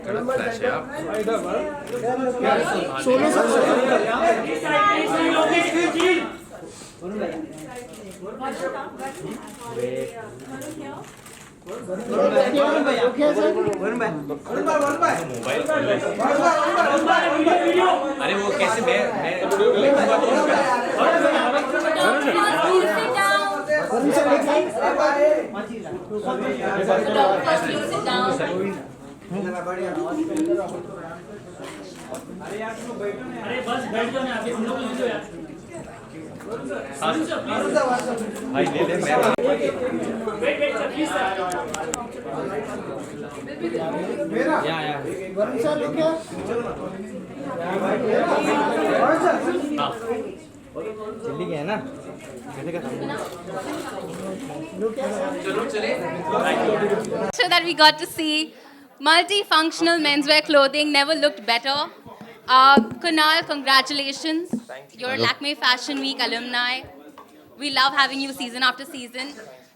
Flash है आप. Solo अरे वो कैसे मैं अरे बस बैठ जाओ ना, हम लोग ले लो यार. भाई ले ले मैं वेट सर प्लीज सर. या वरुण सर लोग क्या जल्दी गया ना कैसे का So that we got to see multifunctional menswear clothing never looked better. Kunal, congratulations. You're LAKME Fashion Week alumni. We love having you season after season.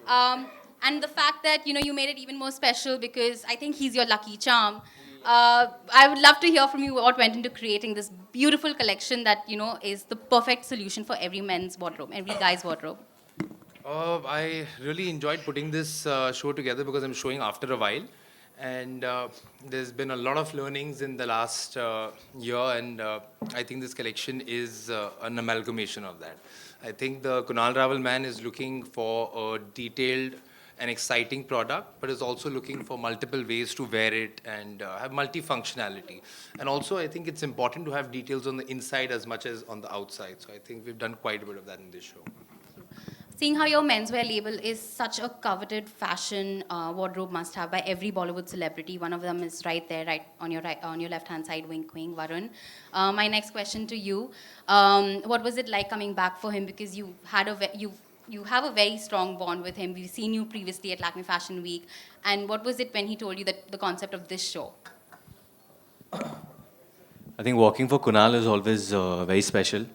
And the fact that, you made it even more special because I think he's your lucky charm. I would love to hear from you what went into creating this beautiful collection that, is the perfect solution for every men's wardrobe, every guy's wardrobe. I really enjoyed putting this show together because I'm showing after a while. And there's been a lot of learnings in the last year, and I think this collection is an amalgamation of that. I think the Kunal Rawal man is looking for a detailed and exciting product, but is also looking for multiple ways to wear it and have multifunctionality. And also, I think it's important to have details on the inside as much as on the outside. So I think we've done quite a bit of that in this show. Seeing how your menswear label is such a coveted fashion wardrobe must-have by every Bollywood celebrity. One of them is right there, right on your left-hand side, wink, wink, Varun. My next question to you: what was it like coming back for him? Because you have a very strong bond with him. We've seen you previously at LAKME Fashion Week, and what was it when he told you that the concept of this show? I think working for Kunal is always very special.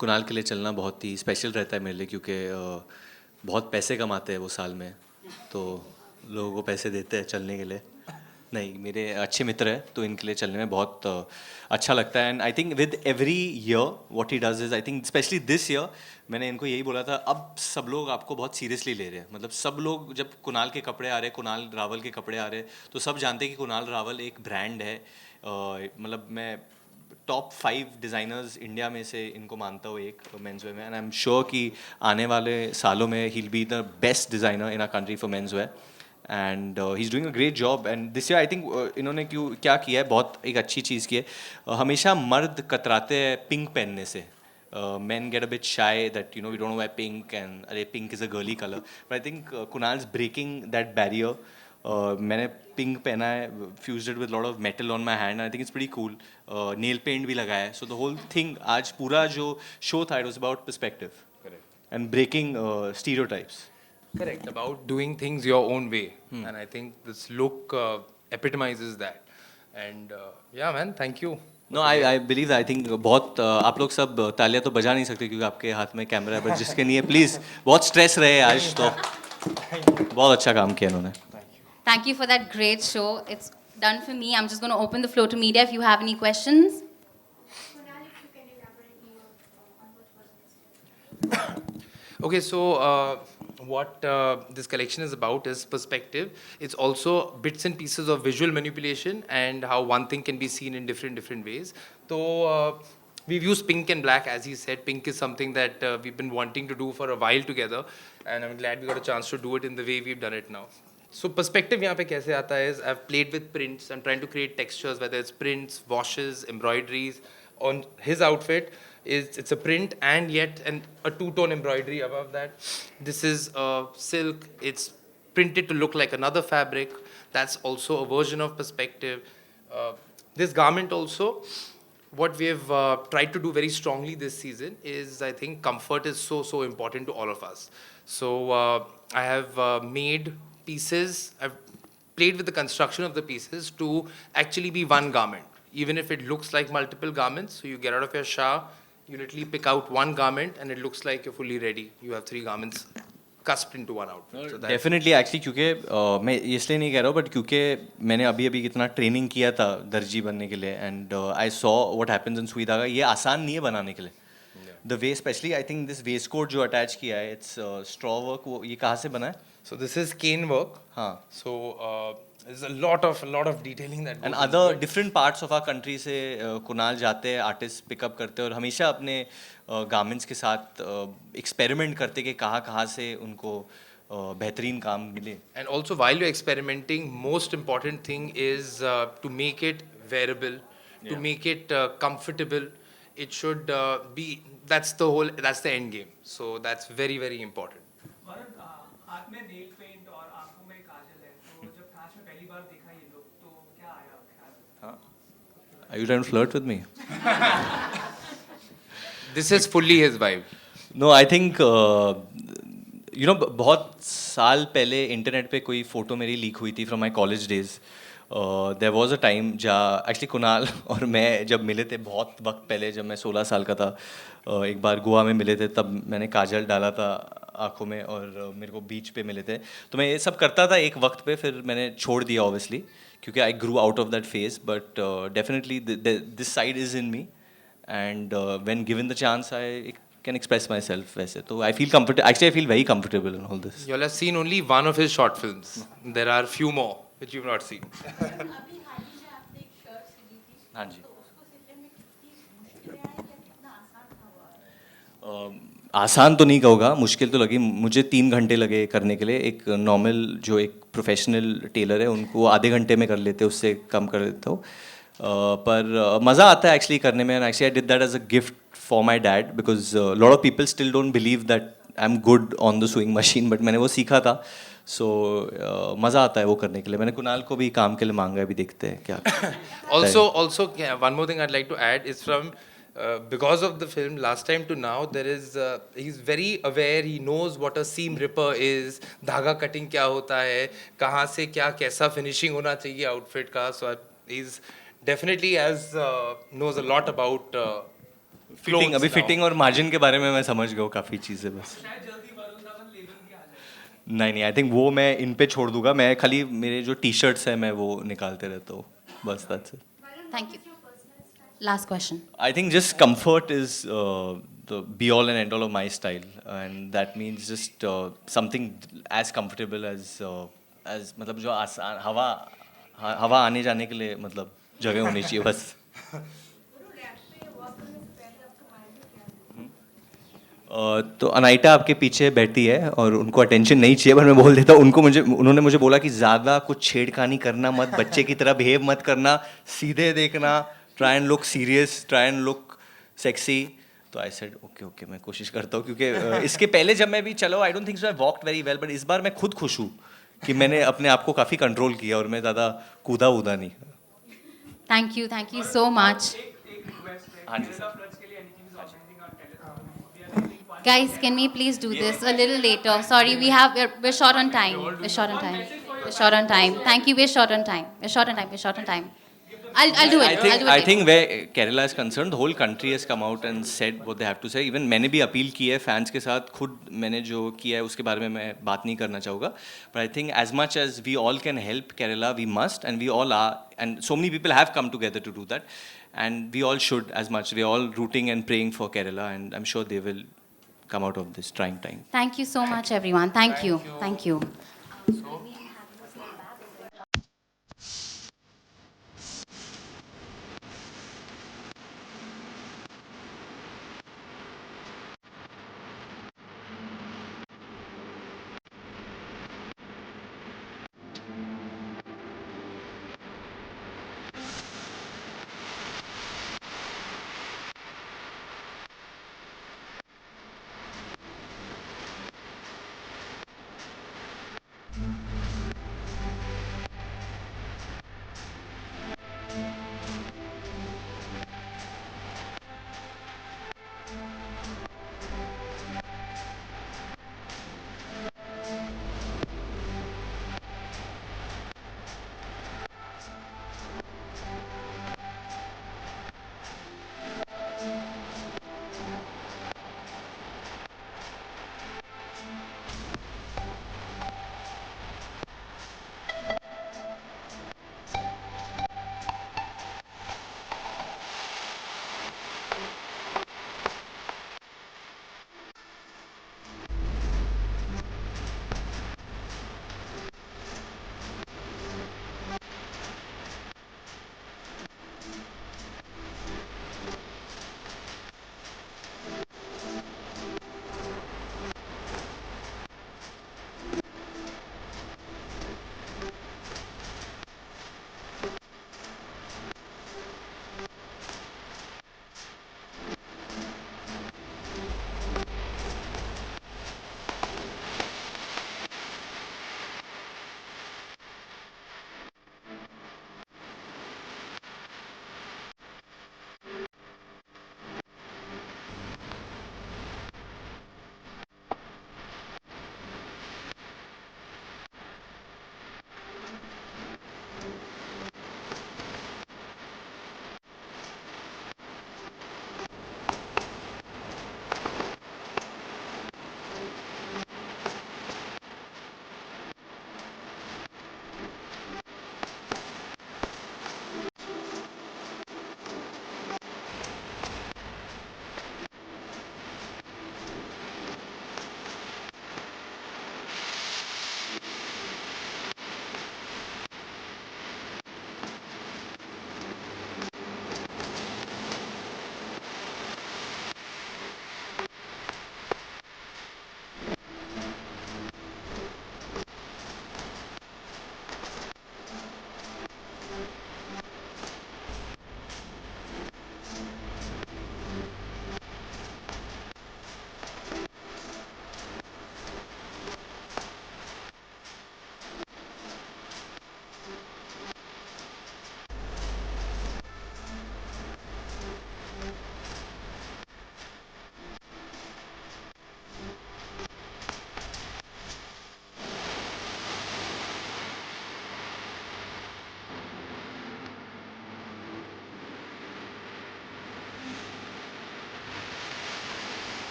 Kunal के लिए चलना बहुत ही special रहता है मेरे लिए क्योंकि बहुत पैसे कमाते हैं वो साल में, तो लोगों को पैसे देते हैं चलने के लिए. नहीं, मेरे अच्छे मित्र हैं तो इनके लिए चलने में बहुत अच्छा लगता है. And I think with every year what he does is, I think specially this year मैंने इनको यही बोला था, अब सब लोग आपको बहुत सीरियसली ले रहे हैं. मतलब सब लोग, जब कुणाल के कपड़े आ रहे हैं, कुणाल रावल के कपड़े आ रहे हैं, तो सब जानते हैं कि कुणाल रावल एक ब्रांड है. मतलब मैं टॉप 5 डिज़ाइनर्स इंडिया में से इनको मानता हूँ एक मेंसवेयर में, एंड आई एम श्योर कि आने वाले सालों में he will be the best designer in our country for menswear, and he is doing a great job. And this year I think इन्होंने क्या किया है, बहुत एक अच्छी चीज़ की है. हमेशा मर्द कतराते हैं पिंक पहनने से. Men get a bit shy that we don't wear pink and pink is a girly color, but I think Kunal's breaking that barrier. मैंने पिंक पहना है, fused it with lot of metal on my hand. I think it's pretty cool. Nail paint भी लगाया है. So the whole thing, आज पूरा जो show था, it was about perspective and breaking stereotypes. Correct. About doing things your own way. And I think this look epitomizes that. And yeah, man, thank you. No I believe, I think बहुत आप लोग सब तालियां तो बजा नहीं सकते क्योंकि आपके हाथ में कैमरा है, बट जिसके लिए प्लीज़ बहुत स्ट्रेस रहे आज, तो बहुत अच्छा काम किया इन्होंने. Thank you for that great show. It's done for me. I'm just going to open the floor to media if you have any questions. Okay, so what this collection is about is perspective. It's also bits and pieces of visual manipulation and how one thing can be seen in different ways. So we've used pink and black, as he said. Pink is something that we've been wanting to do for a while together, and I'm glad we got a chance to do it in the way we've done it now. So perspective यहाँ पे कैसे आता है is I've played with prints. I'm trying to create textures, whether it's prints, washes, embroideries. On his outfit, it's a print and yet a two-tone embroidery above that. This is silk. It's printed to look like another fabric. That's also a version of perspective. This garment also, what we have tried to do very strongly this season is, I think comfort is so important to all of us. So I have made pieces, I've played with the construction of the pieces to actually be one garment, even if it looks like multiple garments. So you get out of your shower, you literally pick out one garment and it looks like you're fully ready. You have 3 garments cusped into one outfit. So that's definitely actually क्योंकि मैं इसलिए नहीं कह रहा हूँ but क्योंकि मैंने अभी अभी कितना ट्रेनिंग किया था दर्जी बनने के लिए and I saw what happens in Sui Dhaaga. ये आसान नहीं है बनाने के लिए. The way specially I think this waistcoat जो अटैच किया है इट्स स्ट्रॉ वर्क. वो ये कहाँ से बना है? so this is cane work. हाँ. So there's a lot of detailing that goes and into other it. Different parts of our country से कुणाल जाते हैं, आर्टिस्ट पिकअप करते हैं और हमेशा अपने गारमेंट्स के साथ एक्सपेरिमेंट करते कि कहाँ कहाँ से उनको बेहतरीन काम मिले. And also, while you're experimenting, most important thing is to make it wearable, to make it comfortable. It should be. That's the end game. So that's very, very important. Varun, हाथ में नेल पेंट और आंखों में काजल है, तो जब कांच में पहली बार देखा ये लोग तो क्या आया ख्याल? Are you trying to flirt with me? This is fully his vibe. No, I think you know बहुत साल पहले इंटरनेट पे कोई फ़ोटो मेरी लीक हुई थी from my college days. There was a time जहाँ एक्चुअली कुणाल और मैं जब मिले थे बहुत वक्त पहले, जब मैं 16 साल का था, एक बार गोवा में मिले थे. तब मैंने काजल डाला था आँखों में और मेरे को बीच पे मिले थे. तो मैं ये सब करता था एक वक्त पे, फिर मैंने छोड़ दिया ऑब्वियसली क्योंकि I grew out of that phase. But definitely this side is in me and when given the chance I can express myself वैसे. तो I feel comfortable. Actually, I feel very comfortable in all this. You'll have seen only one of his short films. There are few more which you've not seen. अभी हाल ही में आपने एक shirt सिली थी, हाँ जी. तो उसको सिलने में कितनी मुश्किल है या कितना आसान था वो? आसान तो नहीं कहूँगा, मुश्किल तो लगी. मुझे 3 घंटे लगे करने के लिए. एक नॉर्मल जो एक प्रोफेशनल टेलर है उनको आधे घंटे में कर लेते, उससे कम कर देता हूँ. पर मज़ा आता है एक्चुअली करने में. And actually I did that as a gift for my dad because lot of people still don't believe that I am good on the sewing machine. But मैंने वो सीखा था. सो मज़ा आता है वो करने के लिए. मैंने कुणाल को भी काम के लिए मांगा है, अभी देखते हैं क्या. Also, yeah, one more thing I'd like to add is from because of the film last time to now, there is he's very aware. He knows what a seam ripper is, धागा cutting क्या होता है, कहाँ से क्या कैसा finishing होना चाहिए outfit का. So he's definitely knows a lot about fitting. clothes अभी now. फिटिंग और मार्जिन के बारे में मैं समझ गया हूँ काफ़ी चीज़ें. बस शायद जल्दी वरुण धवन लेबल की आ जाए. नहीं, आई थिंक वो मैं इन पे छोड़ दूंगा. मैं खाली मेरे जो टी शर्ट्स हैं मैं वो निकालते रहता हूँ, बस. That's it. Thank you. Last question. I think just comfort is the be all and end all of my style, and that means just something as comfortable as मतलब जो आसान हवा आने जाने के लिए मतलब जगह होनी चाहिए बस. तो अनाइटा आपके पीछे बैठी है और उनको अटेंशन नहीं चाहिए, पर मैं बोल देता हूँ उनको. उन्होंने मुझे बोला कि ज़्यादा कुछ छेड़खानी करना मत, बच्चे की तरह बिहेव मत करना, सीधे देखना, try and look serious, try and look sexy. तो आई सेड ओके मैं कोशिश करता हूँ क्योंकि इसके पहले जब मैं भी चलो I don't think so I walked very well, but इस बार मैं खुद खुश हूँ कि मैंने अपने आप को काफ़ी कंट्रोल किया और मैं ज़्यादा कूदा वूदा नहीं. Thank you so much. एक रिक्वेस्ट है, हाँ जी, Gorilla Floods के लिए anything is amazing on television. We are getting fun. Guys, can we please do this a little later? Sorry, we're short on time. We're short on time. We're short on time. Thank you. We're short on time. We're short on time. We're short on time. I'll do it. I'll do it. I think where Kerala is concerned, the whole country has come out and said what they have to say. Even मैंने भी appeal की है fans के साथ. खुद मैंने जो किया है उसके बारे में मैं बात नहीं करना चाहूँगा. But I think as much as we all can help Kerala, we must, and we all are. And so many people have come together to do that. And we all should as much. We are all rooting and praying for Kerala, and I'm sure they will come out of this trying time. Thank you so much, everyone. Thank you. Thank you.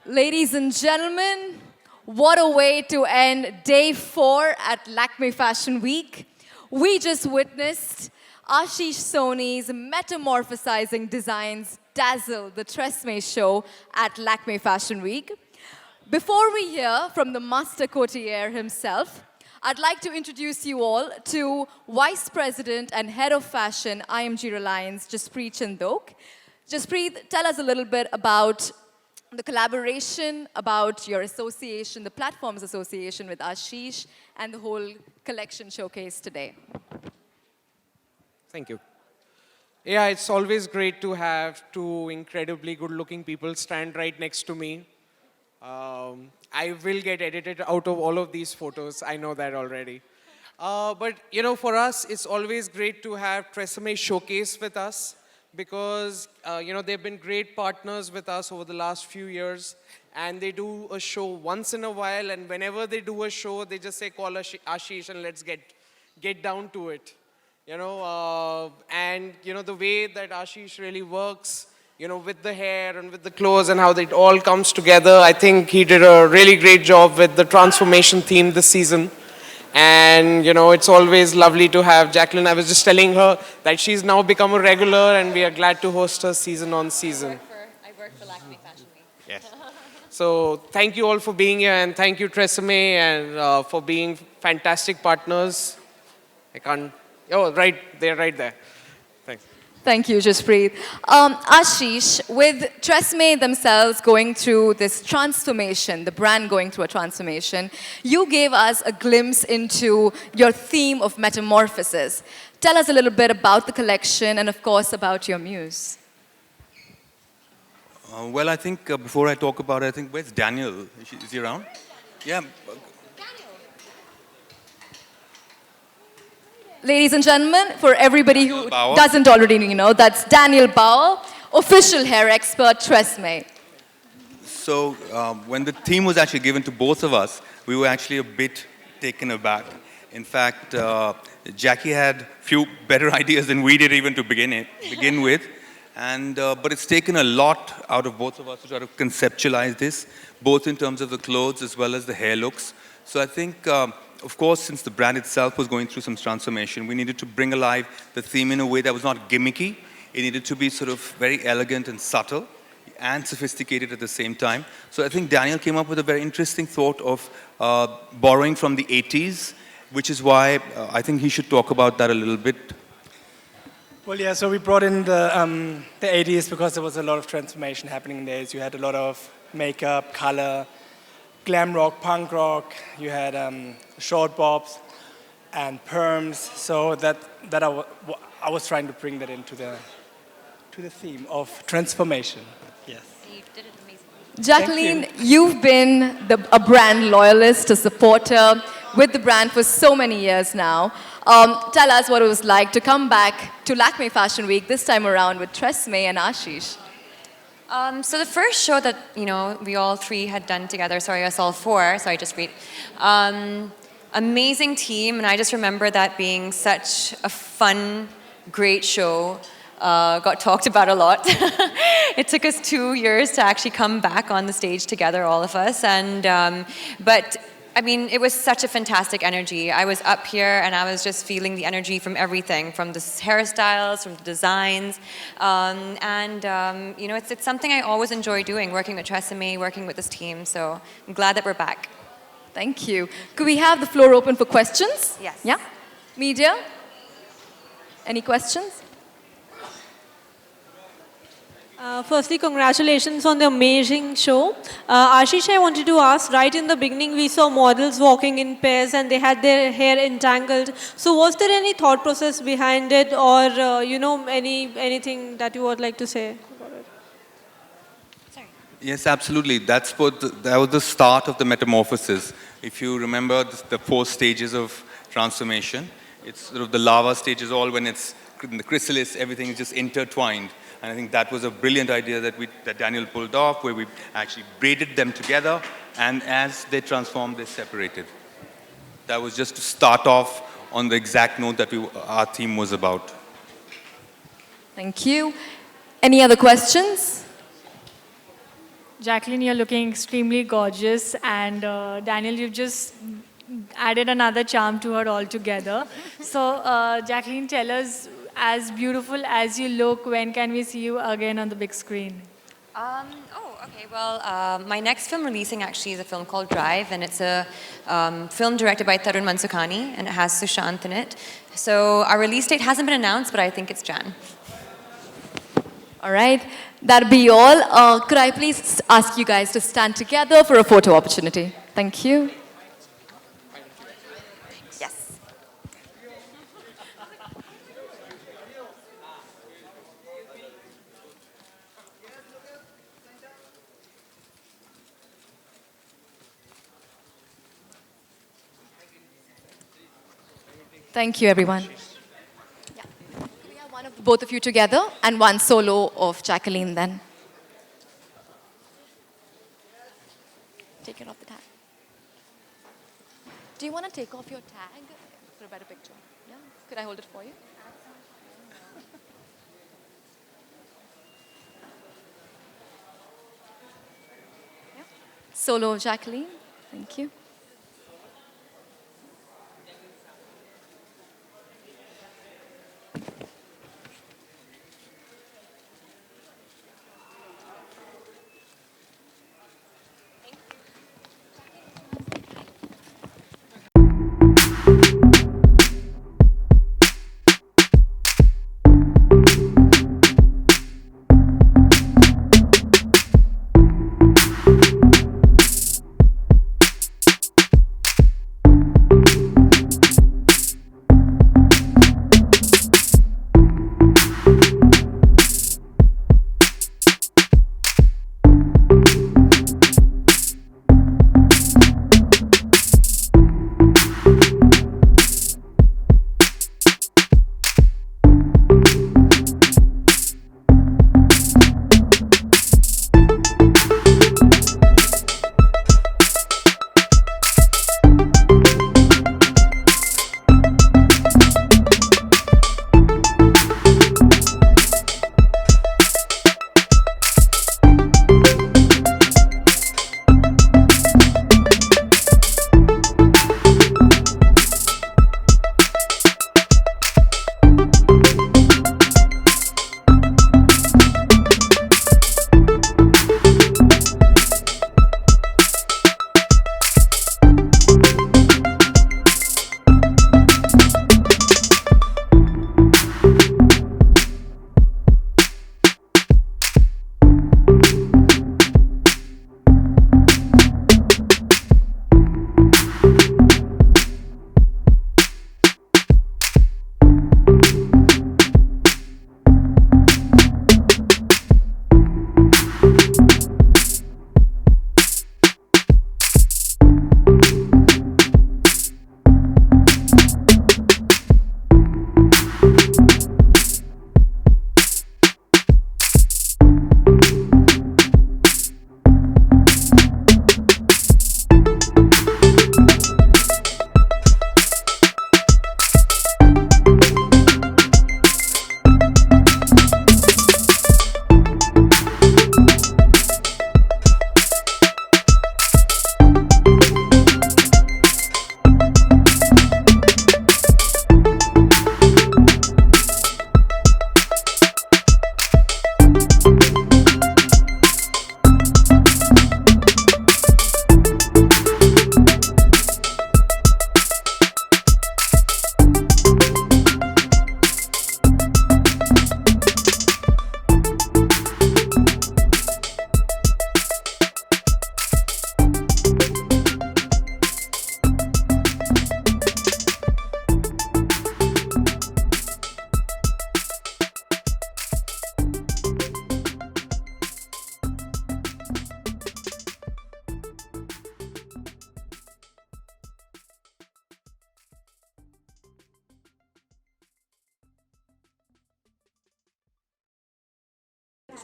Ladies and gentlemen, what a way to end day 4 at LAKME Fashion Week. We just witnessed Ashish Soni's metamorphosizing designs dazzle the Tresemme show at LAKME Fashion Week. Before we hear from the master courtier himself, I'd like to introduce you all to Vice President and Head of Fashion, IMG Reliance, Jaspreet Chandok. Jaspreet, tell us a little bit about the collaboration, about your association, the platform's association with Ashish, and the whole collection showcase today. Thank you. Yeah, it's always great to have two incredibly good-looking people stand right next to me. I will get edited out of all of these photos. I know that already. But, you know, for us, it's always great to have Tresemme showcase with us because, you know, they've been great partners with us over the last few years. And they do a show once in a while. And whenever they do a show, they just say, call Ashish and let's get down to it. You know, and, you know, the way that Ashish really works, you know, with the hair and with the clothes and how it all comes together. I think he did a really great job with the transformation theme this season. And, you know, it's always lovely to have Jacqueline. I was just telling her that she's now become a regular and we are glad to host her season on season. I work for LAKME Fashion Week. Yes. So thank you all for being here and thank you Tresemme and for being fantastic partners. I can't, oh, right, they're right there. Thanks. Thank you, Jaspreet. Ashish, with Tresemme themselves going through this transformation, the brand going through a transformation, you gave us a glimpse into your theme of metamorphosis. Tell us a little bit about the collection and, of course, about your muse. Well, I think before I talk about it, I think, where's Daniel? Is he around? Yeah. Ladies and gentlemen, for everybody who Bauer. doesn't already know, that's Daniel Bauer, official hair expert, Tresemme. So when the theme was actually given to both of us, we were actually a bit taken aback. In fact, Jackie had few better ideas than we did even to begin with. And, but it's taken a lot out of both of us to try to conceptualize this, both in terms of the clothes as well as the hair looks. So I think, of course, since the brand itself was going through some transformation, we needed to bring alive the theme in a way that was not gimmicky. It needed to be sort of very elegant and subtle and sophisticated at the same time. So I think Daniel came up with a very interesting thought of borrowing from the 80s, which is why I think he should talk about that a little bit. Well, yeah, so we brought in the 80s because there was a lot of transformation happening in the 80s. You had a lot of makeup, color, glam rock, punk rock. You had short bobs and perms. So that I was trying to bring that into the theme of transformation. Yes. You did it amazingly. Jacqueline, you've been a brand loyalist, a supporter with the brand for so many years now. Tell us what it was like to come back to LAKME Fashion Week this time around with Tresemme and Ashish. So the first show that, you know, we all three had done together, sorry, us all four, sorry, just read. Amazing team, and I just remember that being such a fun, great show. Got talked about a lot. It took us 2 years to actually come back on the stage together, all of us. And but I mean, it was such a fantastic energy. I was up here and I was just feeling the energy from everything, from the hairstyles, from the designs. You know, it's something I always enjoy doing, working with Tresemme, working with this team. So I'm glad that we're back. Thank you. Could we have the floor open for questions? Yes. Yeah? Media? Any questions? Firstly, congratulations on the amazing show. Ashish, I wanted to ask, right in the beginning we saw models walking in pairs and they had their hair entangled. So was there any thought process behind it or, you know, anything that you would like to say about it? Sorry. Yes, absolutely. That was the start of the metamorphosis. If you remember the 4 stages of transformation, it's sort of the lava stage is all when it's in the chrysalis, everything is just intertwined. And I think that was a brilliant idea that Daniel pulled off, where we actually braided them together, and as they transformed, they separated. That was just to start off on the exact note that our theme was about. Thank you. Any other questions? Jacqueline, you're looking extremely gorgeous, and Daniel, you've just added another charm to her altogether. So, Jacqueline, tell us, as beautiful as you look, when can we see you again on the big screen? Okay. Well, my next film releasing actually is a film called Drive, and it's a film directed by Tarun Mansukani, and it has Sushant in it. So our release date hasn't been announced, but I think it's Jan. All right, that'll be all. Could I please ask you guys to stand together for a photo opportunity? Thank you. Yes. Thank you, everyone. Yeah. Can we have one of both of you together and one solo of Jacqueline then? Take it off the tag. Do you want to take off your tag for a better picture? Yeah? Could I hold it for you? Yeah. Solo of Jacqueline. Thank you.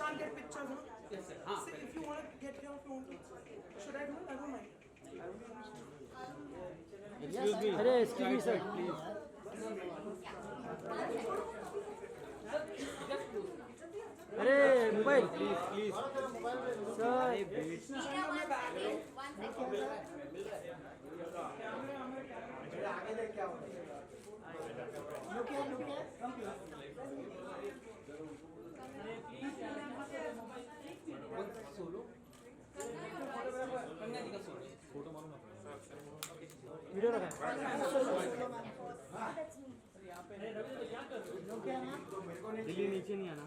can't get pictures, huh? Yes, sir. See, if you want to get here, if you want to, should I do it? I don't mind. Excuse me. Arey, excuse me, sir, please. Arey, mobile, please, please. Delhi नीचे नहीं आना.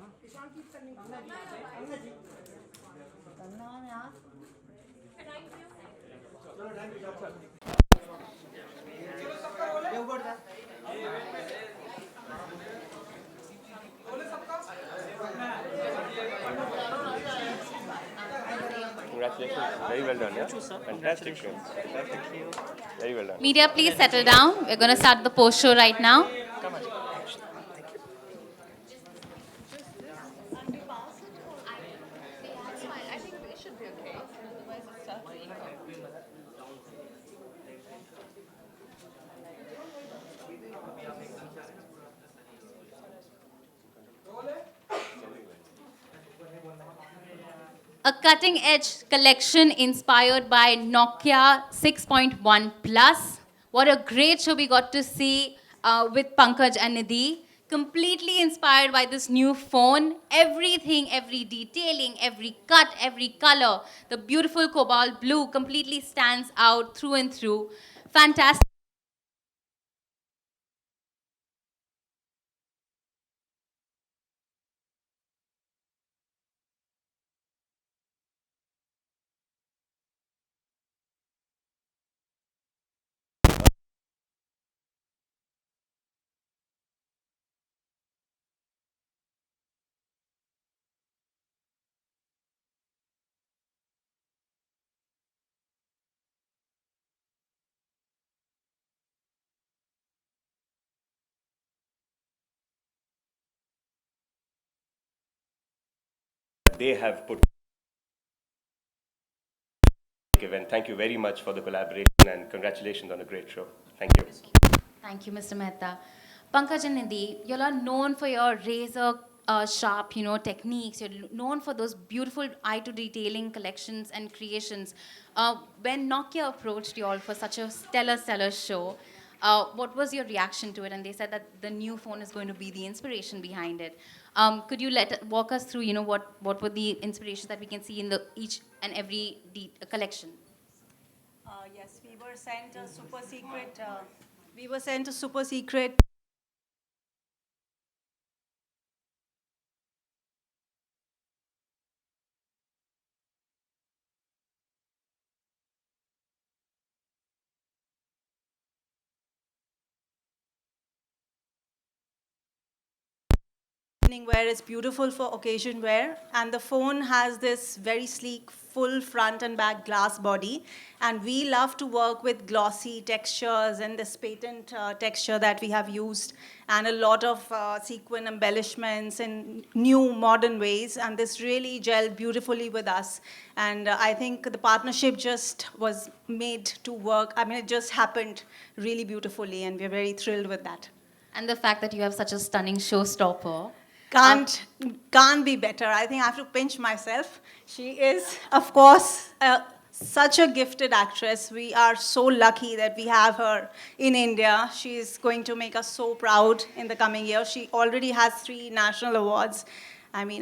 Congratulations. Very well done, yeah? Fantastic show. Fantastic. Very well done. Media, please settle down. We're going to start the post show right now. A cutting-edge collection inspired by Nokia 6.1 Plus. What a great show we got to see with Pankaj and Nidhi. Completely inspired by this new phone. Everything, every detailing, every cut, every color. The beautiful cobalt blue completely stands out through and through. Fantastic. They have put event. Thank you very much for the collaboration and congratulations on a great show. Thank you. Thank you, Mr. Mehta. Pankaj and Nidhi, you all are known for your razor sharp, techniques. You're known for those beautiful eye to detailing collections and creations. When Nokia approached you all for such a stellar show, what was your reaction to it? And they said that the new phone is going to be the inspiration behind it. Could you walk us through, what were the inspirations that we can see in the each and every collection? Yes, we were sent a super secret. We were sent a super secret. Evening wear is beautiful for occasion wear, and the phone has this very sleek full front and back glass body, and we love to work with glossy textures and this patent texture that we have used, and a lot of sequin embellishments in new modern ways, and this really gelled beautifully with us. And I think the partnership just was made to work. I mean, it just happened really beautifully, and we're very thrilled with that. And the fact that you have such a stunning showstopper. Can't be better. I think I have to pinch myself. She is, of course, such a gifted actress. We are so lucky that we have her in India. She is going to make us so proud in the coming year. She already has 3 national awards. I mean,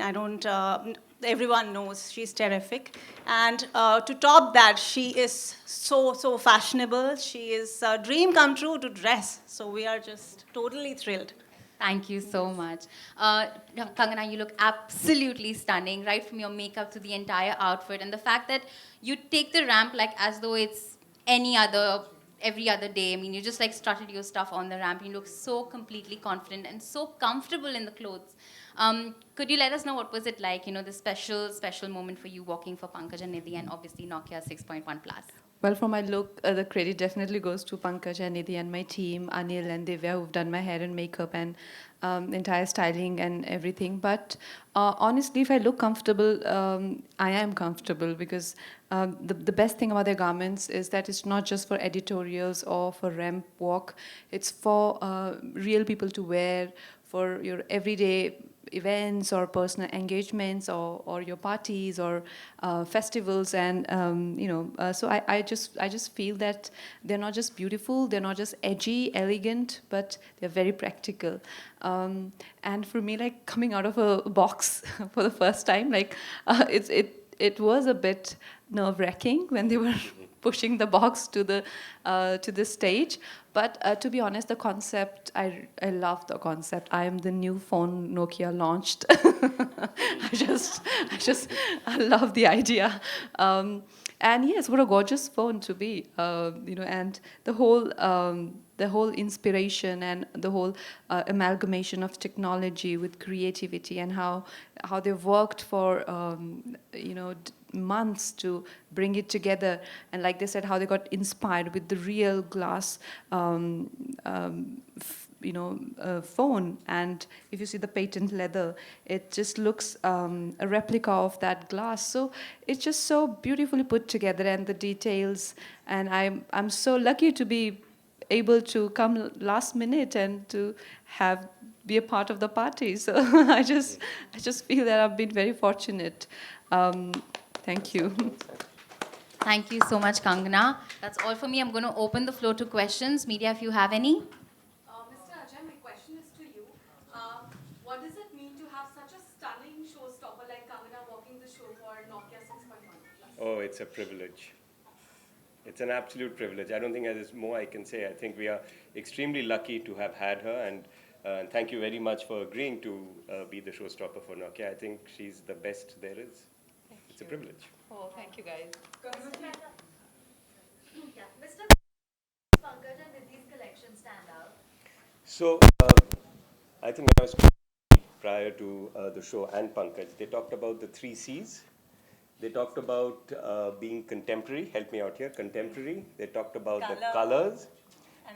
everyone knows she's terrific. And to top that, she is so fashionable. She is a dream come true to dress. So we are just totally thrilled. Thank you so much. Kangana, you look absolutely stunning, right from your makeup to the entire outfit. And the fact that you take the ramp like as though it's every other day. I mean, you just like strutted your stuff on the ramp. You look so completely confident and so comfortable in the clothes. Could you let us know what was it like, the special moment for you walking for Pankaj and Nidhi and obviously Nokia 6.1 Plus? Well, for my look, the credit definitely goes to Pankaj and Nidhi and my team, Anil and Divya, who've done my hair and makeup and entire styling and everything. But honestly, if I look comfortable, I am comfortable because the best thing about their garments is that it's not just for editorials or for ramp walk. It's for real people to wear, for your everyday events or personal engagements or your parties or festivals, and so I just feel that they're not just beautiful, they're not just edgy, elegant, but they're very practical. And for me, like coming out of a box for the first time, like it was a bit nerve-wracking when they were pushing the box to the stage. But to be honest, the concept, I love the concept. I am the new phone Nokia launched. I love the idea. And yes, what a gorgeous phone to be, and the whole inspiration and the whole amalgamation of technology with creativity, and how they've worked for months to bring it together, and like they said, how they got inspired with the real glass phone. And if you see the patent leather, it just looks a replica of that glass. So it's just so beautifully put together, and the details. And I'm so lucky to be able to come last minute and to be a part of the party. So I just feel that I've been very fortunate. Thank you. Thank you so much, Kangana. That's all for me. I'm going to open the floor to questions. Media, if you have any. Mr. Ajay, my question is to you. What does it mean to have such a stunning showstopper like Kangana walking the show for Nokia 6.1 Plus? Oh, it's a privilege. It's an absolute privilege. I don't think there's more I can say. I think we are extremely lucky to have had her, and thank you very much for agreeing to be the showstopper for Nokia. I think she's the best there is. It's a privilege. Oh, thank you, guys. Mr. Pankaj and Nidhi's collection stand out? So, I think when I was prior to the show and Pankaj, they talked about the 3 C's. They talked about being contemporary. Help me out here. Contemporary. They talked about the colors,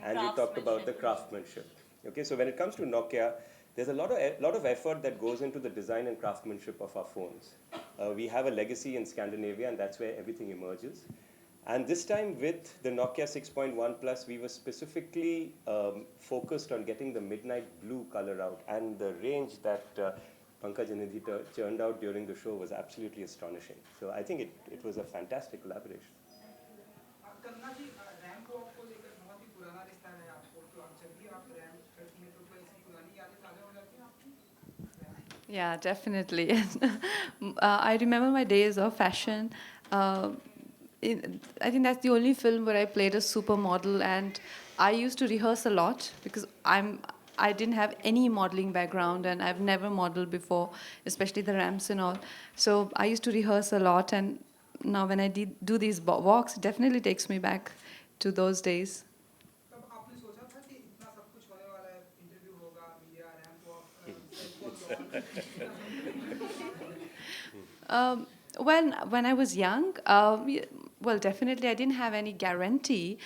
and they talked about the craftsmanship. Okay, so when it comes to Nokia, there's a lot of effort that goes into the design and craftsmanship of our phones. We have a legacy in Scandinavia, and that's where everything emerges. And this time with the Nokia 6.1 Plus, we were specifically focused on getting the midnight blue color out, and the range that Pankaj and Nidhi churned out during the show was absolutely astonishing. So I think it was a fantastic collaboration. Yeah, definitely. I remember my days of fashion. I think that's the only film where I played a supermodel, and I used to rehearse a lot because I didn't have any modeling background, and I've never modeled before, especially the ramps and all. So I used to rehearse a lot, and now when I do these walks, it definitely takes me back to those days. When I was young, well, definitely I didn't have any guarantee,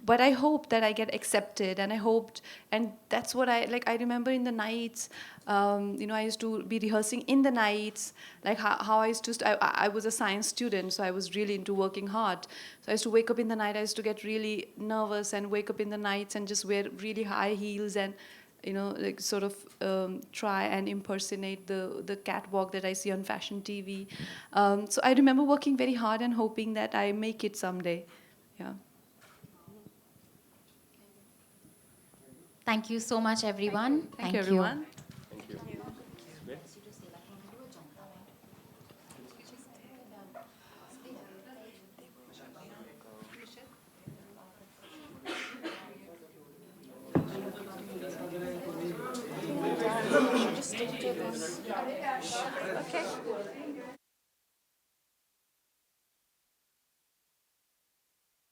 but I hoped that I get accepted, and that's what I remember in the nights. I used to be rehearsing in the nights, like how I used to. I was a science student, so I was really into working hard. So I used to wake up in the night. I used to get really nervous and wake up in the nights and just wear really high heels and sort of try and impersonate the catwalk that I see on fashion TV. So I remember working very hard and hoping that I make it someday. Yeah. Thank you so much, everyone. Thank you, everyone. Thank you.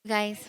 Guys.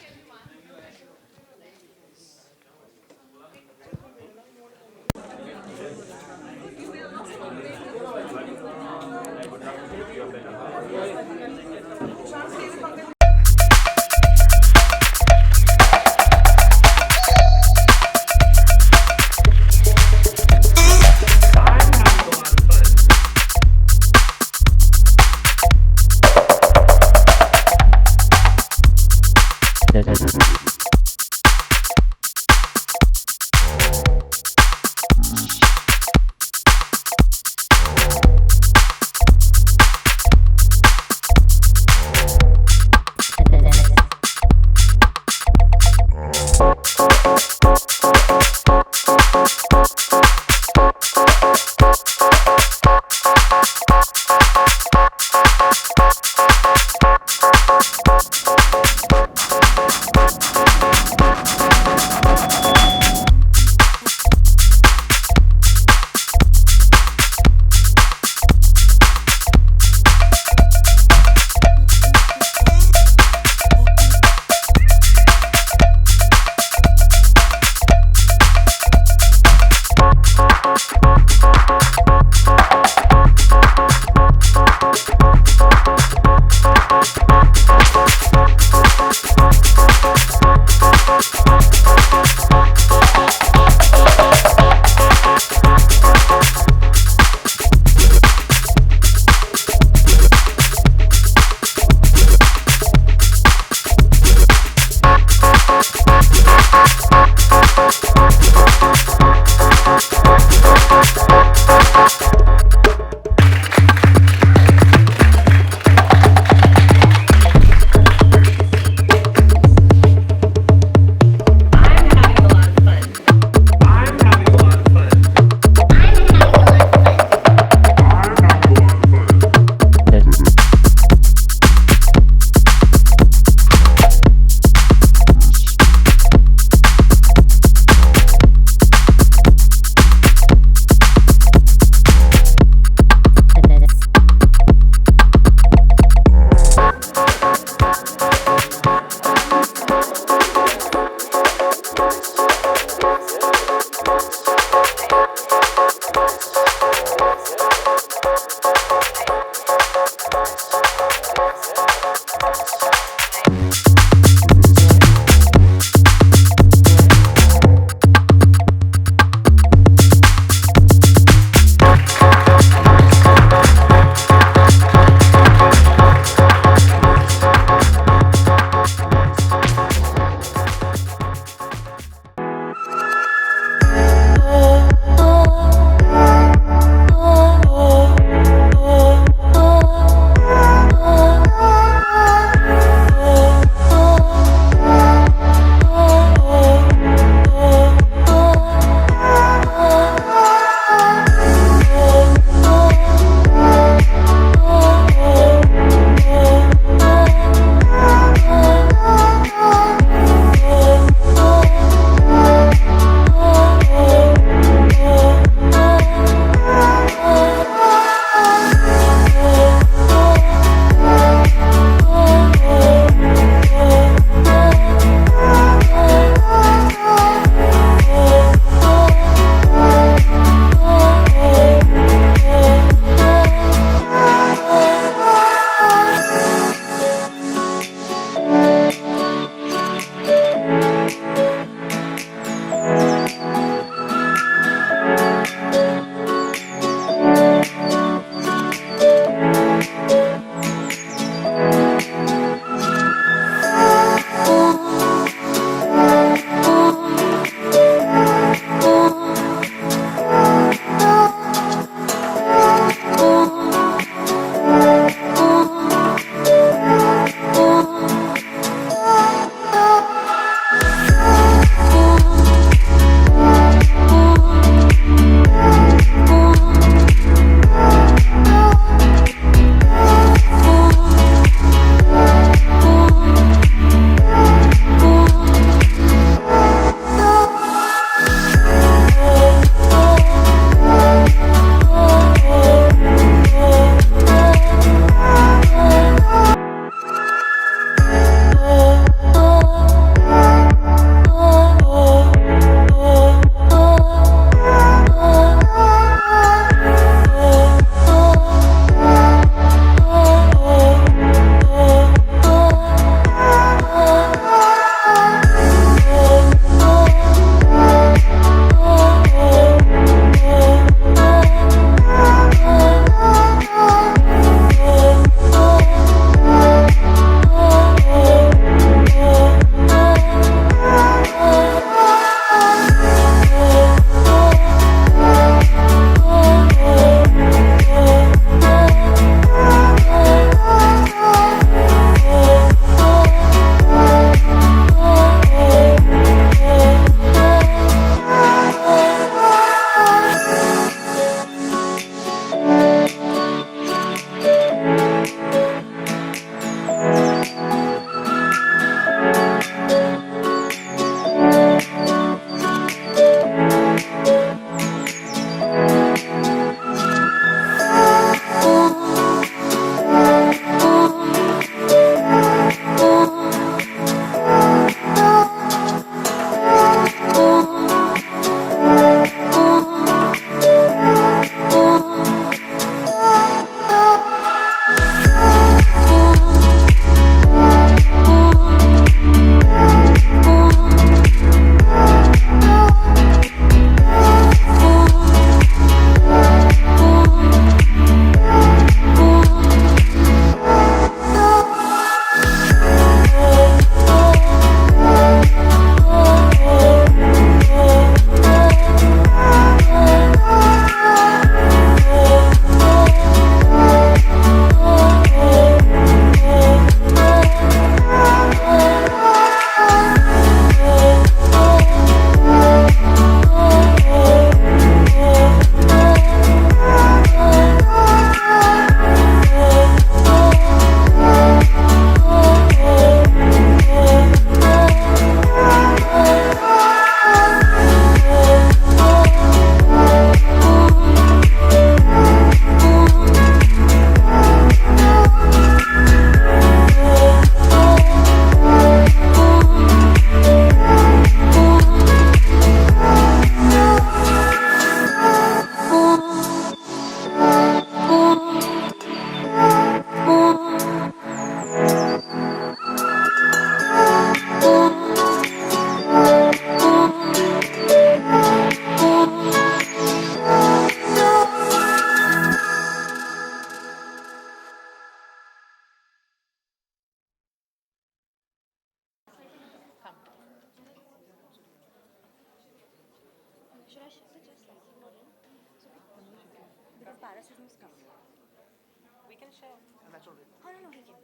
We can share. And that's all right. Oh, no, he can.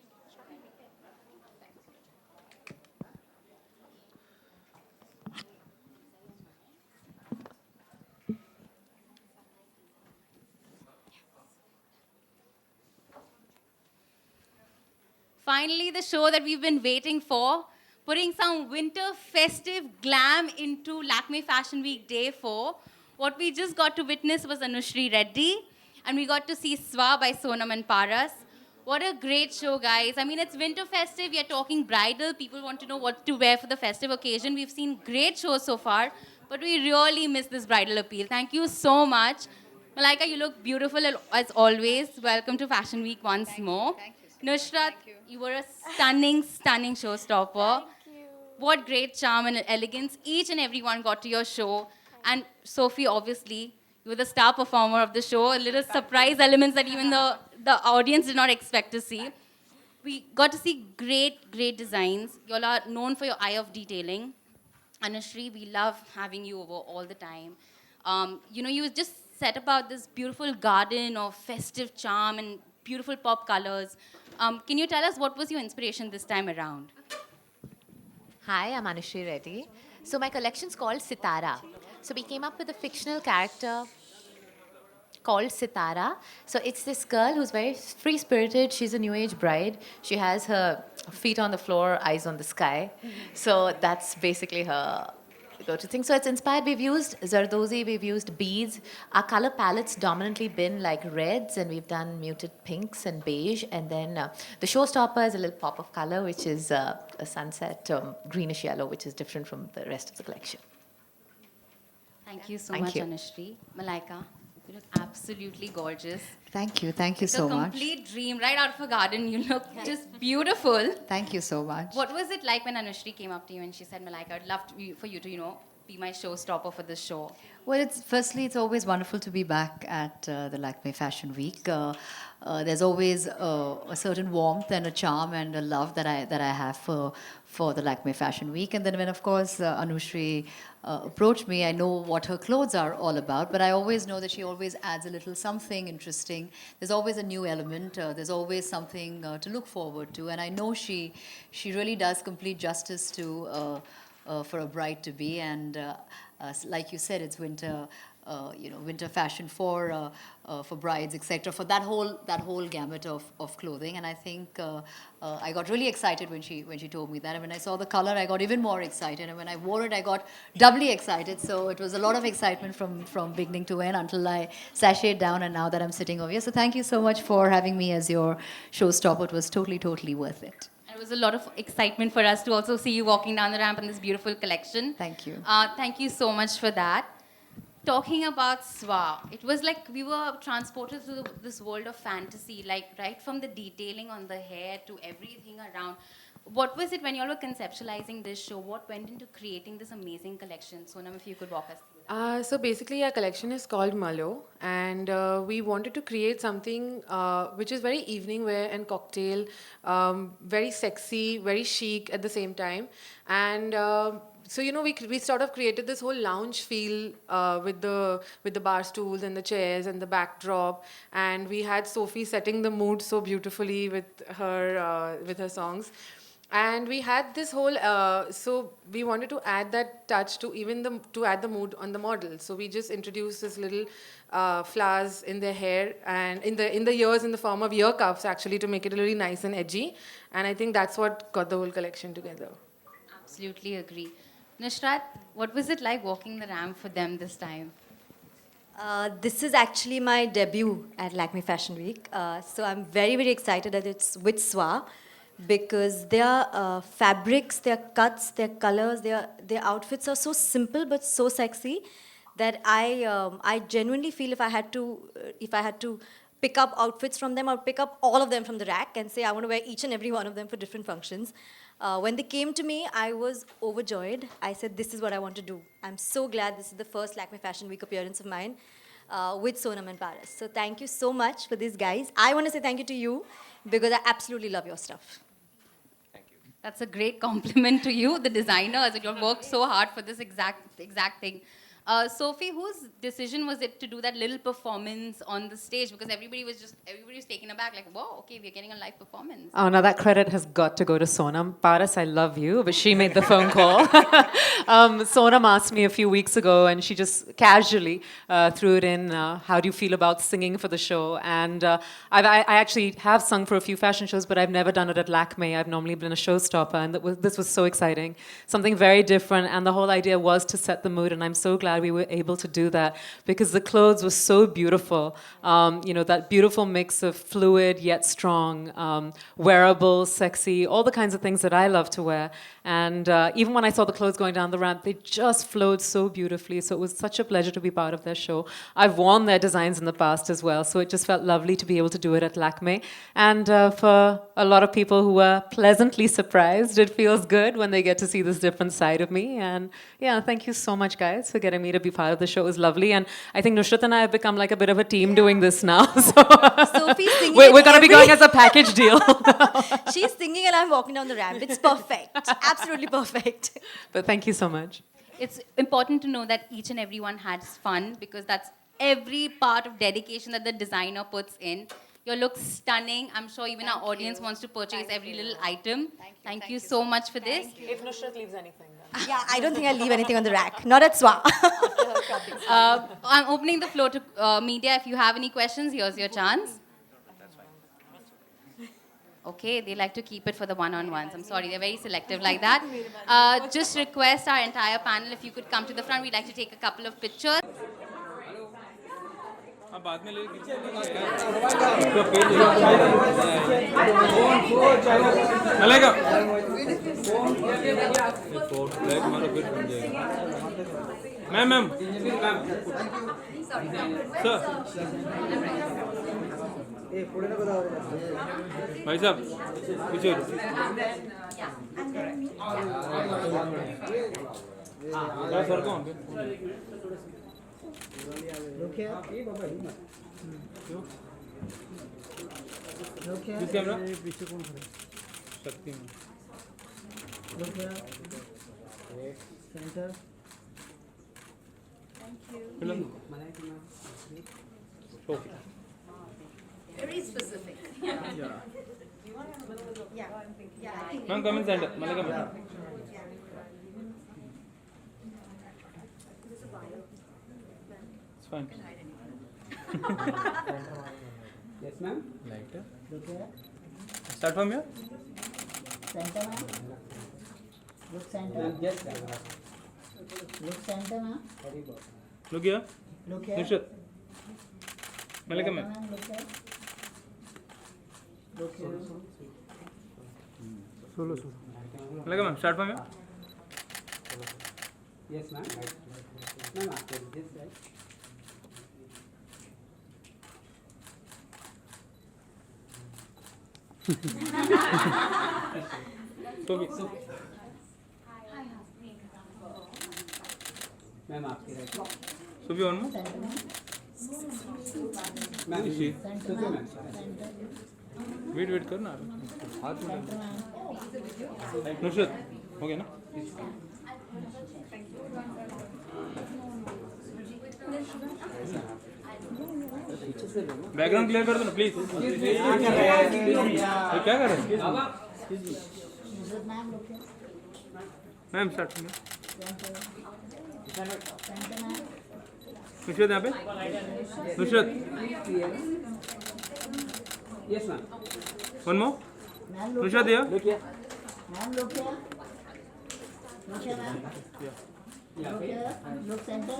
Finally, the show that we've been waiting for, putting some winter festive glam into Lakme Fashion Week Day 4. What we just got to witness was Anushri Reddy, and we got to see Swah by Sonam and Paras. What a great show, guys. I mean, it's winter festive, we are talking bridal, people want to know what to wear for the festive occasion. We've seen great shows so far, but we really miss this bridal appeal. Thank you so much. Malaika, you look beautiful as always. Welcome to Fashion Week once more. Thank you. Nusrat, you were a stunning, stunning showstopper. What great charm and elegance each and everyone got to your show. And Sophie, obviously, you were the star performer of the show. A little surprise elements that even the audience did not expect to see. We got to see great, great designs. You all are known for your eye of detailing. Anushri, we love having you over all the time. You just set about this beautiful garden of festive charm and beautiful pop colors. Can you tell us what was your inspiration this time around? Hi, I'm Anushri Reddy. So my collection's called Sitara. So we came up with a fictional character called Sitara. So it's this girl who's very free-spirited. She's a new age bride. She has her feet on the floor, eyes on the sky. So that's basically her go-to thing. So it's inspired. We've used Zardozi, we've used beads. Our color palette's dominantly been like reds, and we've done muted pinks and beige. And then the showstopper is a little pop of color, which is a sunset greenish yellow, which is different from the rest of the collection. Thank you so Thank much, you. Anushri. Malaika, you look absolutely gorgeous. Thank you so It's a much. complete dream, right out of a garden. You look just beautiful. Thank you so much. What was it like when Anushri came up to you and she said, Malaika, I'd love for you to, be my showstopper for this show? Well, firstly, it's always wonderful to be back at the LAKME Fashion Week. There's always a certain warmth and a charm and a love that I have for the LAKME Fashion Week. And then when, of course, Anushri approached me, I know what her clothes are all about, but I always know that she always adds a little something interesting. There's always a new element. There's always something to look forward to. And I know she really does complete justice to for a bride to be. And like you said, it's winter. Winter fashion for brides, etc. For that whole gamut of clothing, and I think I got really excited when she told me that. And when I saw the color, I got even more excited. And when I wore it, I got doubly excited. So it was a lot of excitement from beginning to end until I sashayed down. And now that I'm sitting over here, so thank you so much for having me as your showstopper. It was totally worth it. It was a lot of excitement for us to also see you walking down the ramp in this beautiful collection. Thank you. Thank you so much for that. Talking about Swah, it was like we were transported to this world of fantasy, like right from the detailing on the hair to everything around. What was it when you all were conceptualizing this show? What went into creating this amazing collection? Sonam, if you could walk us through. So basically our collection is called Malo, and we wanted to create something which is very evening wear and cocktail, very sexy, very chic at the same time. And so we sort of created this whole lounge feel with the bar stools and the chairs and the backdrop, and we had Sophie setting the mood so beautifully with her songs. And we had this whole, so we wanted to add that touch to to add the mood on the model. So we just introduced this little flowers in their hair and in the ears in the form of ear cuffs, actually, to make it really nice and edgy. And I think that's what got the whole collection together. Absolutely agree. Nusrat, what was it like walking the ramp for them this time? This is actually my debut at LAKME Fashion Week. So I'm very excited that it's with Swah, because their fabrics, their cuts, their colors, their outfits are so simple but so sexy that I genuinely feel if I had to pick up outfits from them, I would pick up all of them from the rack and say I want to wear each and every one of them for different functions. When they came to me, I was overjoyed. I said, this is what I want to do. I'm so glad this is the first LAKME Fashion Week appearance of mine with Sonam and Paras. So thank you so much for this, guys. I want to say thank you to you because I absolutely love your stuff. That's a great compliment to you, the designers. You all worked so hard for this exact thing. Sophie, whose decision was it to do that little performance on the stage? Because everybody was taken aback, like, whoa, okay, we're getting a live performance. Oh, now that credit has got to go to Sonam. Paras, I love you, but she made the phone call. Sonam asked me a few weeks ago, and she just casually threw it in, how do you feel about singing for the show? And I actually have sung for a few fashion shows, but I've never done it at LAKME. I've normally been a showstopper, and this was so exciting. Something very different, and the whole idea was to set the mood, and I'm so glad we were able to do that because the clothes were so beautiful. That beautiful mix of fluid yet strong, wearable, sexy, all the kinds of things that I love to wear. And even when I saw the clothes going down the ramp, they just flowed so beautifully. So it was such a pleasure to be part of their show. I've worn their designs in the past as well, so it just felt lovely to be able to do it at LAKME. And for a lot of people who were pleasantly surprised, it feels good when they get to see this different side of me. And yeah, thank you so much, guys, for getting me to be part of the show. It was lovely. And I think Nusrat and I have become like a bit of a team doing this now. So Sophie's singing. we're going to be going as a package deal. She's singing and I'm walking down the ramp. It's perfect. Absolutely perfect. But thank you so much. It's important to know that each and everyone had fun because that's every part of dedication that the designer puts in. Your look's stunning. I'm sure even our audience wants to purchase every little item. Thank you so much for this. If Nusrat leaves anything. Yeah, I don't think I'll leave anything on the rack. Not at SWA. I'm opening the floor to media. If you have any questions, here's your chance. Okay, they like to keep it for the one-on-ones. I'm sorry, they're very selective like that. Just request our entire panel if you could come to the front. We'd like to take a couple of pictures. Ma'am sir भाई साहब पीछे sir कौन किस camera पीछे कौन खड़ा शक्ति में centre film okay Very specific. Ma'am, come in center. Malika, ma'am. It's fine. Yes, ma'am. Lighter. Look here. Start from here. Center, ma'am. Look center. Ma'am, just look center, ma'am. Very good. Look here. Look here. Nusrat. Malika, ma'am. Look here. Look here. Solo. Malika, ma'am. Start from here. Yes, ma'am. Ma'am, after this side. Ma'am, आपके right Subi, one more. Ma'am इसी centre ma'am wait करना हाथ में नुसरत हो गया ना background clear कर दो ना प्लीज क्या कर रहे हैं मैम स्टार्ट नुसरत यहाँ पे Nusrat yes ma'am one more Nusrat here ma'am लोग क्या लोग क्या मैम लोग क्या लोग centre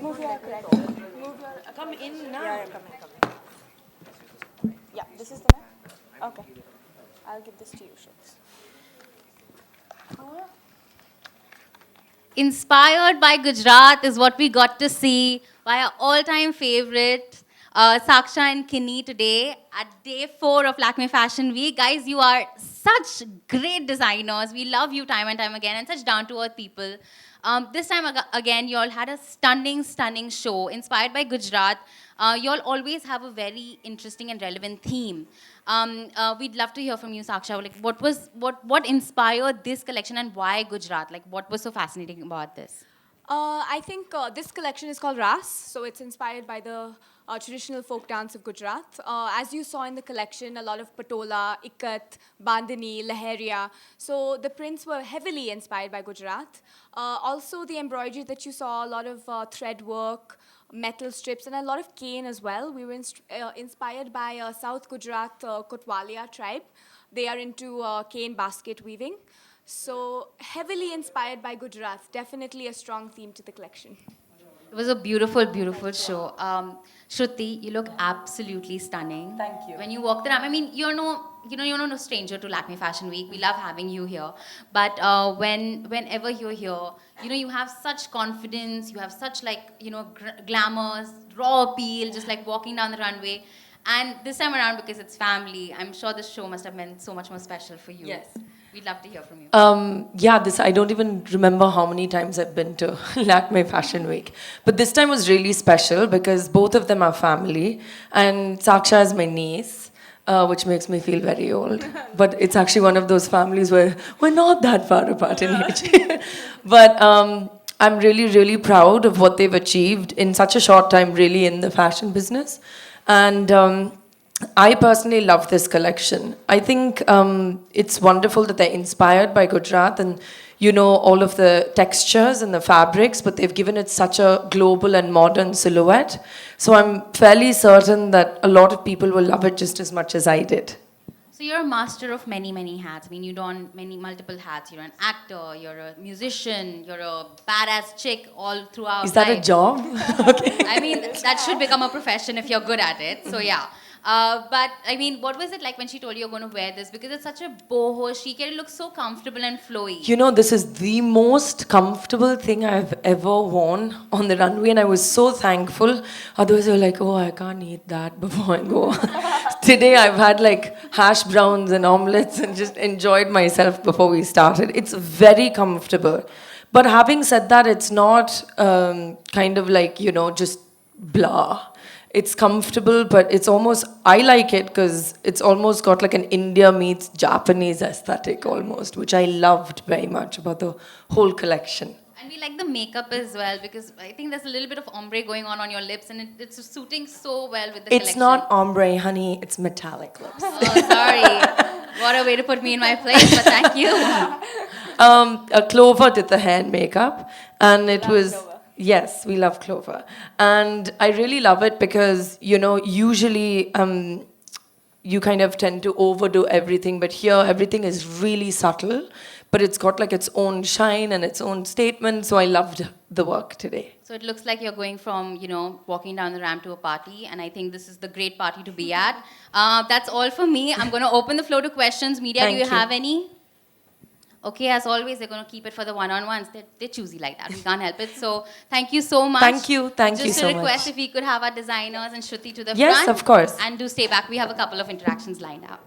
Move your correct. Move your. Come in now. Yeah, come in. Yeah, this is the map. Okay. I'll give this to you, Shubs. Inspired by Gujarat is what we got to see by our all-time favorite, Saksha and Kinni today at day 4 of Lakme Fashion Week. Guys, you are such great designers. We love you time and time again and such down-to-earth people. This time again, you all had a stunning, stunning show inspired by Gujarat. You all always have a very interesting and relevant theme. We'd love to hear from you, Saksha. Like, what inspired this collection and why Gujarat? Like, what was so fascinating about this? I think this collection is called Ras, so it's inspired by the traditional folk dance of Gujarat. As you saw in the collection, a lot of patola, ikat, bandhani, laheria. So the prints were heavily inspired by Gujarat. Also the embroidery that you saw, a lot of thread work, metal strips, and a lot of cane as well. We were inspired by South Gujarat Kotwalia tribe. They are into cane basket weaving. So heavily inspired by Gujarat, definitely a strong theme to the collection. It was a beautiful, beautiful show. Shruti, you look absolutely stunning. Thank you. When you walked around, I mean, you're no stranger to Lakme Fashion Week. We love having you here. But whenever you're here, you have such confidence. You have such glamour, raw appeal, just like walking down the runway. And this time around, because it's family, I'm sure this show must have meant so much more special for you. Yes. We'd love to hear from you. I don't even remember how many times I've been to Lakme Fashion Week. But this time was really special because both of them are family. And Saksha is my niece, which makes me feel very old. But it's actually one of those families where we're not that far apart in age. But I'm really, really proud of what they've achieved in such a short time, really, in the fashion business. And I personally love this collection. I think it's wonderful that they're inspired by Gujarat and, all of the textures and the fabrics, but they've given it such a global and modern silhouette. So I'm fairly certain that a lot of people will love it just as much as I did. So you're a master of many, many hats. I mean, you don multiple hats. You're an actor, you're a musician, you're a badass chick all throughout. Is that a job? Okay. I mean, that should become a profession if you're good at it. So yeah. But I mean, what was it like when she told you you're going to wear this? Because it's such a boho chic, it looks so comfortable and flowy. This is the most comfortable thing I've ever worn on the runway, and I was so thankful. Otherwise, they were like, oh, I can't eat that before I go. Today, I've had hash browns and omelets and just enjoyed myself before we started. It's very comfortable. But having said that, it's not just blah. It's comfortable, but it's almost, I like it because it's almost got like an India meets Japanese aesthetic almost, which I loved very much about the whole collection. And we like the makeup as well because I think there's a little bit of ombre going on your lips and it's suiting so well with the collection. It's not ombre, honey, it's metallic lips. Oh, sorry. What a way to put me in my place, but thank you. Clover did the hair and makeup, and it was... Yes, we love Clover. And I really love it because, usually you kind of tend to overdo everything, but here everything is really subtle, but it's got its own shine and its own statement, so I loved the work today. So it looks like you're going from, walking down the ramp to a party, and I think this is the great party to be at. That's all for me. I'm going to open the floor to questions. Media, do you have any? Okay, as always, they're going to keep it for the one-on-ones. They're choosy like that. We can't help it. So thank you so much. Thank you so much. Just a request if we could have our designers and Shruti to the front. Yes, of course. And do stay back. We have a couple of interactions lined up.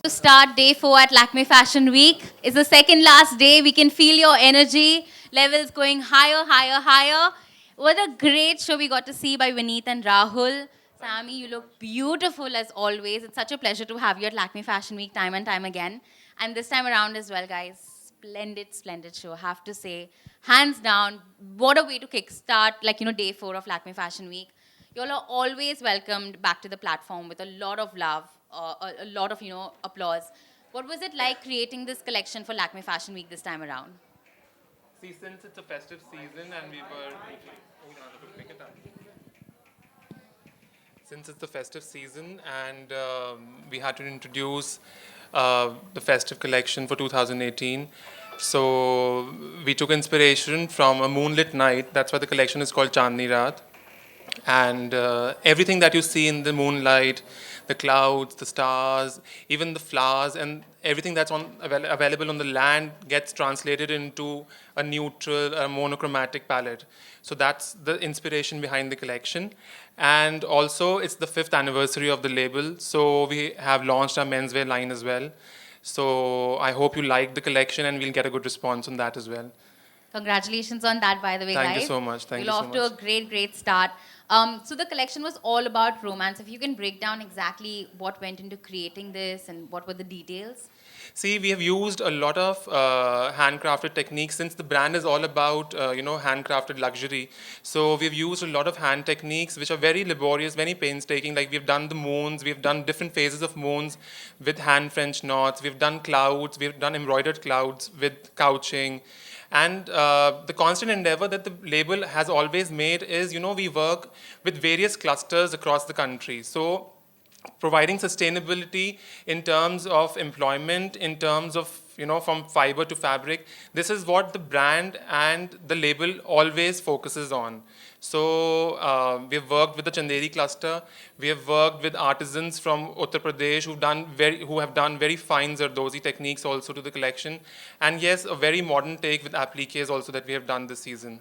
To start day 4 at Lakme Fashion Week. It's the second last day. We can feel your energy levels going higher, higher, higher. What a great show we got to see by Vineet and Rahul. Sammy, you look beautiful as always. It's such a pleasure to have you at Lakme Fashion Week time and time again. And this time around as well, guys. Splendid, splendid show, have to say. Hands down, what a way to kickstart, like, day 4 of Lakme Fashion Week. You all are always welcomed back to the platform with a lot of love, a lot of, applause. What was it like creating this collection for Lakme Fashion Week this time around? See, since it's a festive season and we were... Since it's the festive season and we had to introduce the festive collection for 2018. So we took inspiration from a moonlit night. That's why the collection is called Chandni Raat. And everything that you see in the moonlight, the clouds, the stars, even the flowers, and everything that's available on the land gets translated into a neutral, a monochromatic palette. So that's the inspiration behind the collection. And also, it's the 5th anniversary of the label, so we have launched our menswear line as well. So I hope you like the collection and we'll get a good response on that as well. Congratulations on that, by the way, guys. Thank you so much. Thank you so much. You're off to a great, great start. So the collection was all about romance. If you can break down exactly what went into creating this and what were the details? See, we have used a lot of handcrafted techniques since the brand is all about, handcrafted luxury. So we've used a lot of hand techniques which are very laborious, very painstaking. Like we've done the moons, we've done different phases of moons with hand French knots. We've done clouds, we've done embroidered clouds with couching. And the constant endeavor that the label has always made is, we work with various clusters across the country. So providing sustainability in terms of employment, in terms of, from fiber to fabric. This is what the brand and the label always focuses on. So we've worked with the Chanderi cluster. We have worked with artisans from Uttar Pradesh who have done very fine Zardozi techniques also to the collection. And yes, a very modern take with appliques also that we have done this season.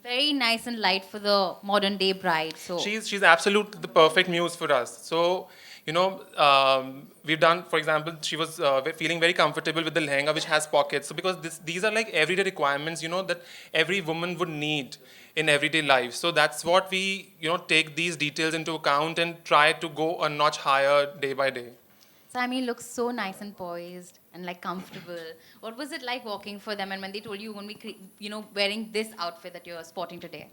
Very nice and light for the modern day bride. So she's absolutely the perfect muse for us. So, we've done, for example, she was feeling very comfortable with the lehenga which has pockets. So because these are like everyday requirements, that every woman would need in everyday life. So that's what we, take these details into account and try to go a notch higher day by day. Sammy looks so nice and poised and like comfortable. What was it like walking for them and when they told you when we, wearing this outfit that you're sporting today?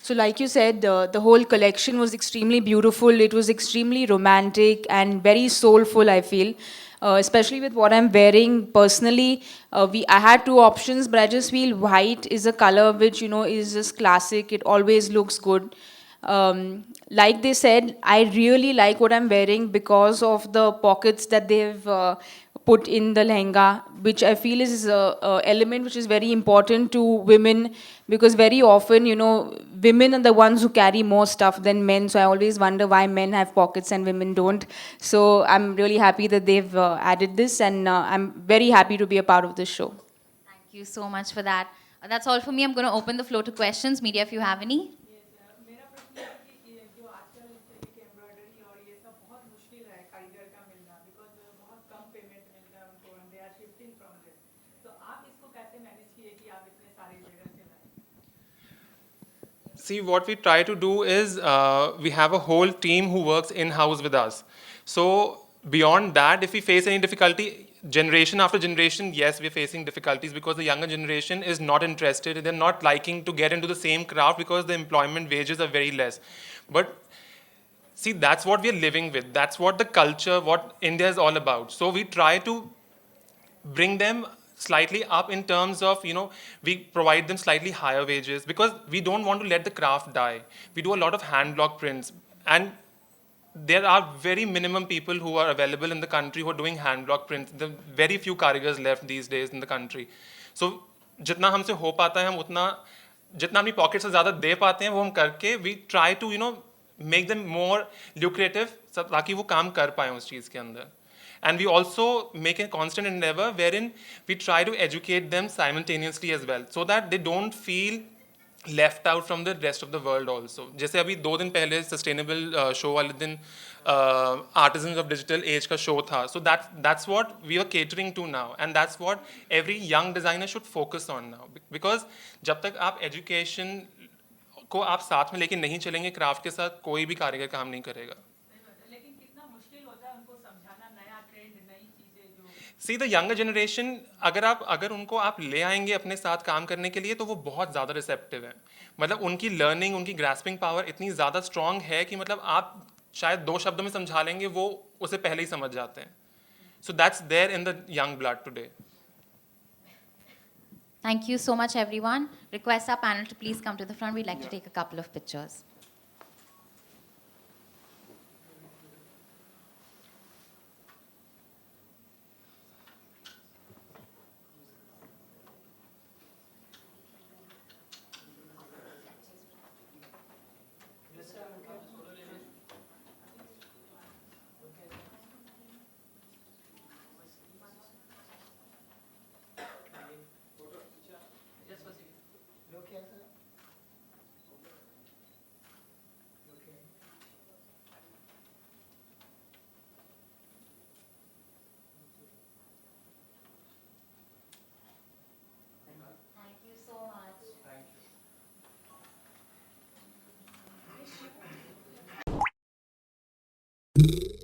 So like you said, the whole collection was extremely beautiful. It was extremely romantic and very soulful, I feel. Especially with what I'm wearing. Personally, I had 2 options, but I just feel white is a color which, is just classic. It always looks good. Like they said, I really like what I'm wearing because of the pockets that they've put in the lehenga, which I feel is an element which is very important to women because very often, women are the ones who carry more stuff than men. So I always wonder why men have pockets and women don't. So I'm really happy that they've added this and I'm very happy to be a part of this show. Thank you so much for that. That's all for me. I'm going to open the floor to questions. Media, if you have any. See, what we try to do is we have a whole team who works in-house with us. So beyond that, if we face any difficulty, generation after generation, yes, we're facing difficulties because the younger generation is not interested. They're not liking to get into the same craft because the employment wages are very less. But see, that's what we're living with. That's what the culture, what India is all about. So we try to bring them slightly up in terms of, we provide them slightly higher wages because we don't want to let the craft die. We do a lot of hand block prints and there are very minimum people who are available in the country who are doing hand block prints. There are very few karigars left these days in the country. So जितना हमसे हो पाता है हम उतना जितना अपनी pocket से ज़्यादा दे पाते हैं वो हम करके we try to make them more lucrative ताकि वो काम कर पाएं उस चीज़ के अंदर. And we also make a constant endeavor wherein we try to educate them simultaneously as well so that they don't feel left out from the rest of the world also. जैसे अभी 2 दिन पहले sustainable show वाले दिन artisans of digital age का show था. So that's what we are catering to now, and that's what every young designer should focus on now. Because जब तक आप education को आप साथ में लेके नहीं चलेंगे craft के साथ, कोई भी कारीगर काम नहीं करेगा. See, the younger generation, अगर उनको आप ले आएंगे अपने साथ काम करने के लिए, तो वो बहुत ज़्यादा रिसेप्टिव है. मतलब उनकी लर्निंग, उनकी ग्रास्पिंग पावर इतनी ज़्यादा स्ट्रॉन्ग है कि मतलब आप शायद 2 शब्दों में समझा लेंगे, वो उसे पहले ही समझ जाते हैं. So that's there in the young blood today. Thank you so much, everyone. Request our panel to please come to the front. We'd like to take a couple of pictures. Thank you.